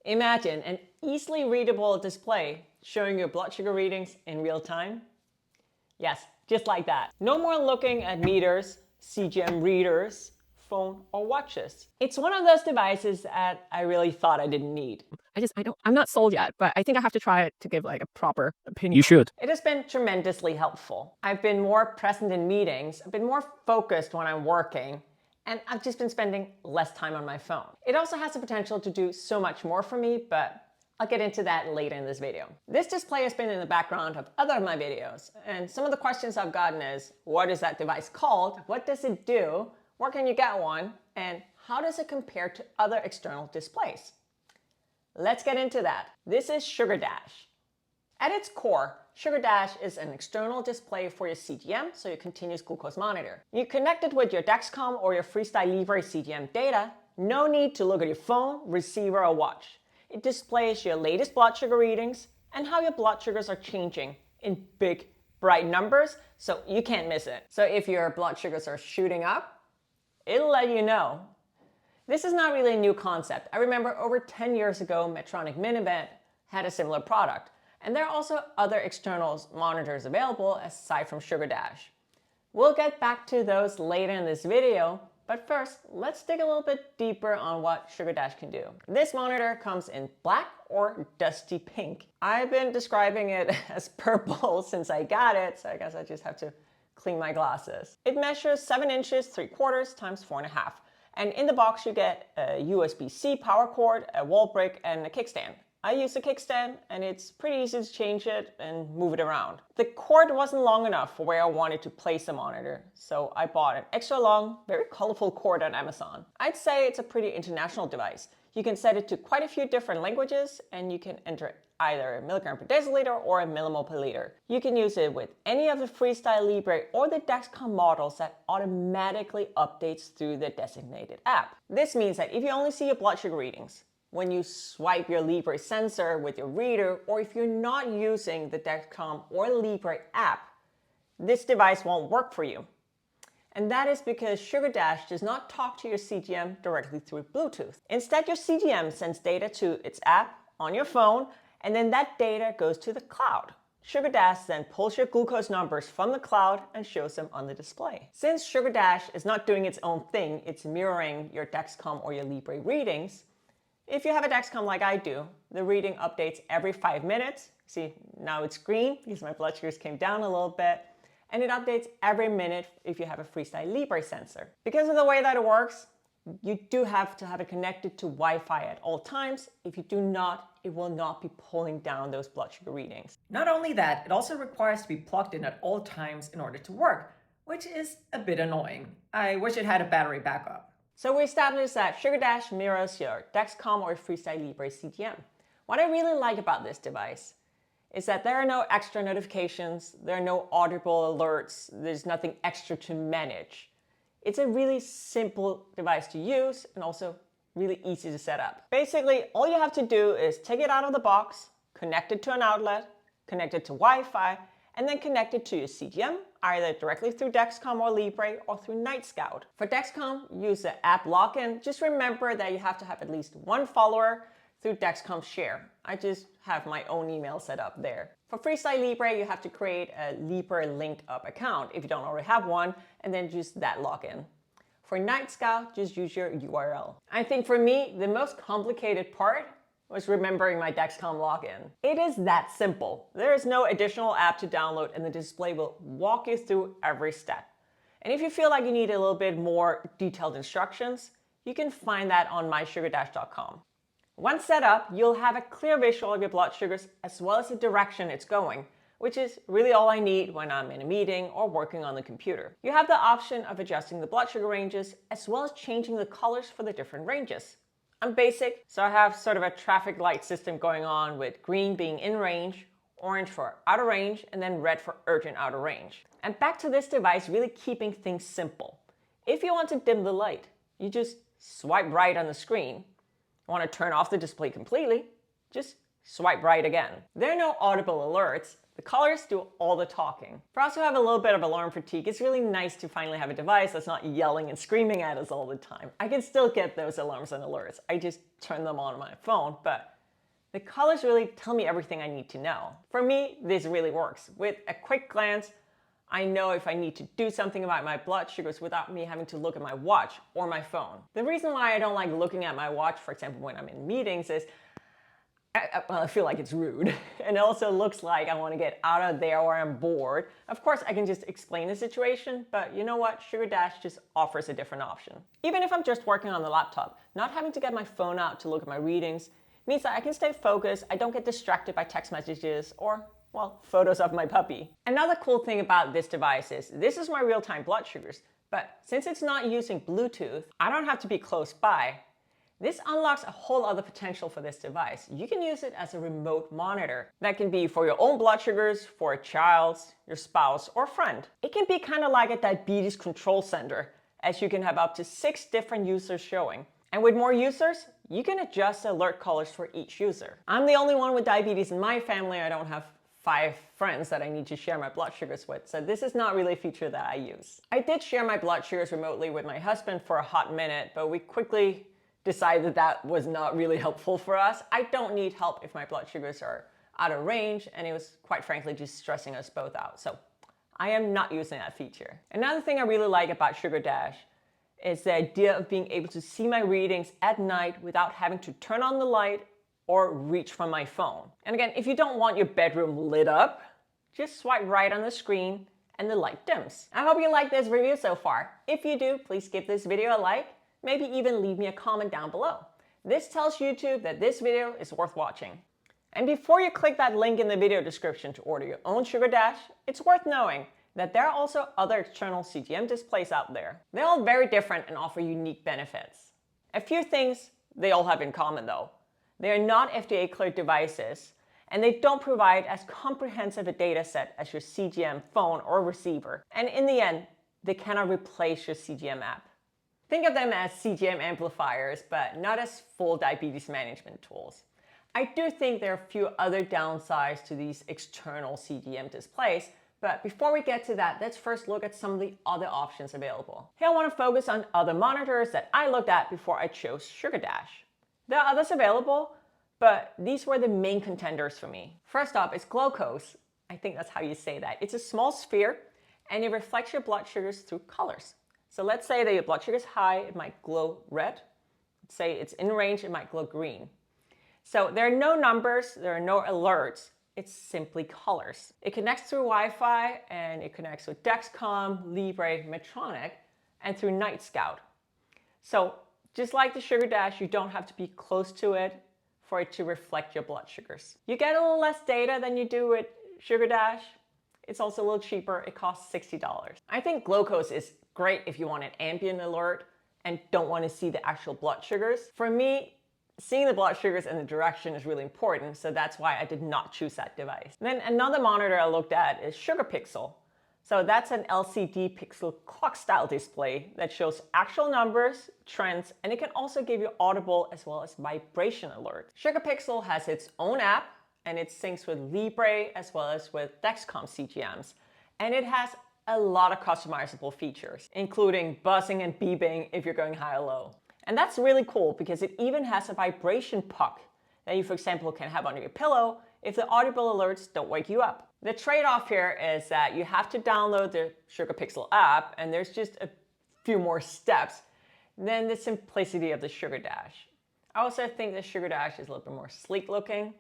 Imagine an easily readable display showing your blood sugar readings in real time. Yes, just like that. No more looking at meters, CGM readers, phone, or watches. It's one of those devices that I really thought I didn't need. I'm not sold yet, but I think I have to try it to give like a proper opinion. You should. It has been tremendously helpful. I've been more present in meetings, I've been more focused when I'm working, and I've just been spending less time on my phone. It also has the potential to do so much more for me, but I'll get into that later in this video. This display has been in the background of other of my videos, and some of the questions I've gotten is, what is that device called? What does it do? Where can you get one? And how does it compare to other external displays? Let's get into that. This is Sugardash. At its core, Sugardash is an external display for your CGM, so your continuous glucose monitor. You connect it with your Dexcom or your FreeStyle Libre CGM data. No need to look at your phone, receiver, or watch. It displays your latest blood sugar readings and how your blood sugars are changing in big, bright numbers, so you can't miss it. So if your blood sugars are shooting up, it'll let you know. This is not really a new concept. I remember over 10 years ago, Medtronic Minivent had a similar product. And there are also other external monitors available aside from Sugardash. We'll get back to those later in this video, but first, let's dig a little bit deeper on what Sugardash can do. This monitor comes in black or dusty pink. I've been describing it as purple since I got it, so I guess I just have to clean my glasses. It measures 7 inches 3/4 times 4.5. And in the box you get a USB-C power cord, a wall brick, and a kickstand. I use a kickstand and it's pretty easy to change it and move it around. The cord wasn't long enough for where I wanted to place the monitor, so I bought an extra long, very colorful cord on Amazon. I'd say it's a pretty international device. You can set it to quite a few different languages and you can enter either a milligram per deciliter or a millimole per liter. You can use it with any of the FreeStyle Libre or the Dexcom models that automatically updates through the designated app. This means that if you only see your blood sugar readings when you swipe your Libre sensor with your reader, or if you're not using the Dexcom or Libre app, this device won't work for you. And that is because Sugardash does not talk to your CGM directly through Bluetooth. Instead, your CGM sends data to its app on your phone, and then that data goes to the cloud. Sugardash then pulls your glucose numbers from the cloud and shows them on the display. Since Sugardash is not doing its own thing, it's mirroring your Dexcom or your Libre readings. If you have a Dexcom like I do, the reading updates every 5 minutes. See, now it's green because my blood sugars came down a little bit. And it updates every minute if you have a FreeStyle Libre sensor. Because of the way that it works, you do have to have it connected to Wi-Fi at all times. If you do not, it will not be pulling down those blood sugar readings. Not only that, it also requires to be plugged in at all times in order to work, which is a bit annoying. I wish it had a battery backup. So we established that Sugardash mirrors your Dexcom or FreeStyle Libre CGM. What I really like about this device is that there are no extra notifications, there are no audible alerts, there's nothing extra to manage. It's a really simple device to use and also really easy to set up. Basically, all you have to do is take it out of the box, connect it to an outlet, connect it to Wi-Fi, and then connect it to your CGM, either directly through Dexcom or Libre or through Night Scout. For Dexcom, use the app login. Just remember that you have to have at least one follower through Dexcom Share. I just have my own email set up there. For FreeStyle Libre, you have to create a Libre linked up account if you don't already have one, and then use that login. For Night Scout, just use your URL. I think for me, the most complicated part was remembering my Dexcom login. It is that simple. There is no additional app to download and the display will walk you through every step. And if you feel like you need a little bit more detailed instructions, you can find that on mysugardash.com. Once set up, you'll have a clear visual of your blood sugars as well as the direction it's going, which is really all I need when I'm in a meeting or working on the computer. You have the option of adjusting the blood sugar ranges as well as changing the colors for the different ranges. I'm basic, so I have sort of a traffic light system going on with green being in range, orange for out of range, and then red for urgent out of range. And back to this device, really keeping things simple. If you want to dim the light, you just swipe right on the screen. Want to turn off the display completely? Just swipe right again. There are no audible alerts. The colors do all the talking. For us who have a little bit of alarm fatigue, it's really nice to finally have a device that's not yelling and screaming at us all the time. I can still get those alarms and alerts. I just turn them on my phone, but The colors really tell me everything I need to know. For me, this really works. With a quick glance, I know if I need to do something about my blood sugars without me having to look at my watch or my phone. The reason why I don't like looking at my watch, for example, when I'm in meetings is, I feel like it's rude. And it also looks like I want to get out of there or I'm bored. Of course, I can just explain the situation, but you know what? Sugardash just offers a different option. Even if I'm just working on the laptop, not having to get my phone out to look at my readings means that I can stay focused, I don't get distracted by text messages or, well, photos of my puppy. Another cool thing about this device is this is my real-time blood sugars, but since it's not using Bluetooth, I don't have to be close by. This unlocks a whole other potential for this device. You can use it as a remote monitor. That can be for your own blood sugars, for a child's, your spouse, or friend. It can be kind of like a diabetes control center, as you can have up to 6 different users showing. And with more users, you can adjust the alert colors for each user. I'm the only one with diabetes in my family. I don't have 5 friends that I need to share my blood sugars with, so this is not really a feature that I use. I did share my blood sugars remotely with my husband for a hot minute, but we quickly decided that was not really helpful for us. I don't need help if my blood sugars are out of range, and it was quite frankly just stressing us both out. So I am not using that feature. Another thing I really like about Sugardash is the idea of being able to see my readings at night without having to turn on the light or reach for my phone. And again, if you don't want your bedroom lit up, just swipe right on the screen and the light dims. I hope you like this review so far. If you do, please give this video a like. Maybe even leave me a comment down below. This tells YouTube that this video is worth watching. And before you click that link in the video description to order your own Sugardash, it's worth knowing that there are also other external CGM displays out there. They're all very different and offer unique benefits. A few things they all have in common though. They are not FDA cleared devices, and they don't provide as comprehensive a data set as your CGM phone or receiver. And in the end, they cannot replace your CGM app. Think of them as CGM amplifiers, but not as full diabetes management tools. I do think there are a few other downsides to these external CGM displays, but before we get to that, let's first look at some of the other options available. Here I want to focus on other monitors that I looked at before I chose Sugardash. There are others available, but these were the main contenders for me. First up is Glucose. I think that's how you say that. It's a small sphere, and it reflects your blood sugars through colors. So let's say that your blood sugar is high, it might glow red. Let's say it's in range, it might glow green. So there are no numbers, there are no alerts, it's simply colors. It connects through Wi-Fi and it connects with Dexcom, Libre, Medtronic, and through Night Scout. So just like the Sugardash, you don't have to be close to it for it to reflect your blood sugars. You get a little less data than you do with Sugardash. It's also a little cheaper, it costs $60. I think Glucose is great if you want an ambient alert and don't want to see the actual blood sugars. For me, seeing the blood sugars and the direction is really important, so that's why I did not choose that device. And then another monitor I looked at is Sugarpixel. So that's an LCD pixel clock style display that shows actual numbers, trends, and it can also give you audible as well as vibration alerts. Sugarpixel has its own app and it syncs with Libre as well as with Dexcom CGMs. And it has a lot of customizable features, including buzzing and beeping if you're going high or low. And that's really cool because it even has a vibration puck that you, for example, can have under your pillow if the audible alerts don't wake you up. The trade-off here is that you have to download the Sugarpixel app, and there's just a few more steps than the simplicity of the Sugardash. I also think the Sugardash is a little bit more sleek looking.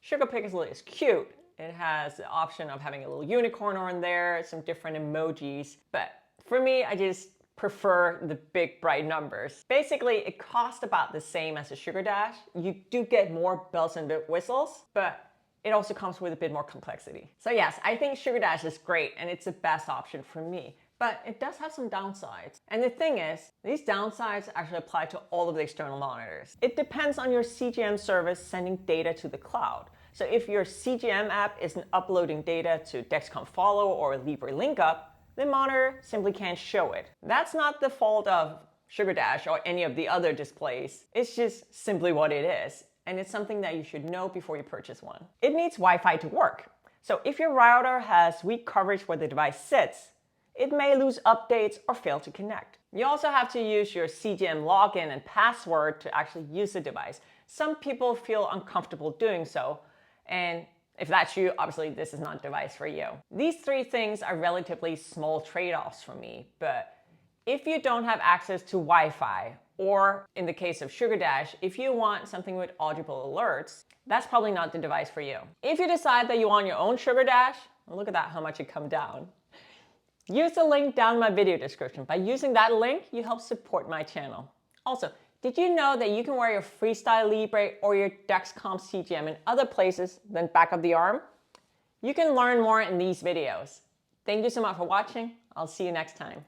Sugarpixel is cute. It has the option of having a little unicorn on there, some different emojis. But for me, I just prefer the big bright numbers. Basically, it costs about the same as a Sugardash. You do get more bells and whistles, but it also comes with a bit more complexity. So yes, I think Sugardash is great and it's the best option for me. But it does have some downsides. And the thing is, these downsides actually apply to all of the external monitors. It depends on your CGM service sending data to the cloud. So if your CGM app isn't uploading data to Dexcom Follow or Libre LinkUp, the monitor simply can't show it. That's not the fault of Sugardash or any of the other displays. It's just simply what it is. And it's something that you should know before you purchase one. It needs Wi-Fi to work. So if your router has weak coverage where the device sits, it may lose updates or fail to connect. You also have to use your CGM login and password to actually use the device. Some people feel uncomfortable doing so, and if that's you, obviously this is not a device for you. These three things are relatively small trade-offs for me, but if you don't have access to Wi-Fi, or in the case of Sugardash, if you want something with audible alerts, that's probably not the device for you. If you decide that you want your own Sugardash, well, look at that, how much it come down. Use the link down in my video description. By using that link, you help support my channel. Also, did you know that you can wear your FreeStyle Libre or your Dexcom CGM in other places than back of the arm? You can learn more in these videos. Thank you so much for watching. I'll see you next time.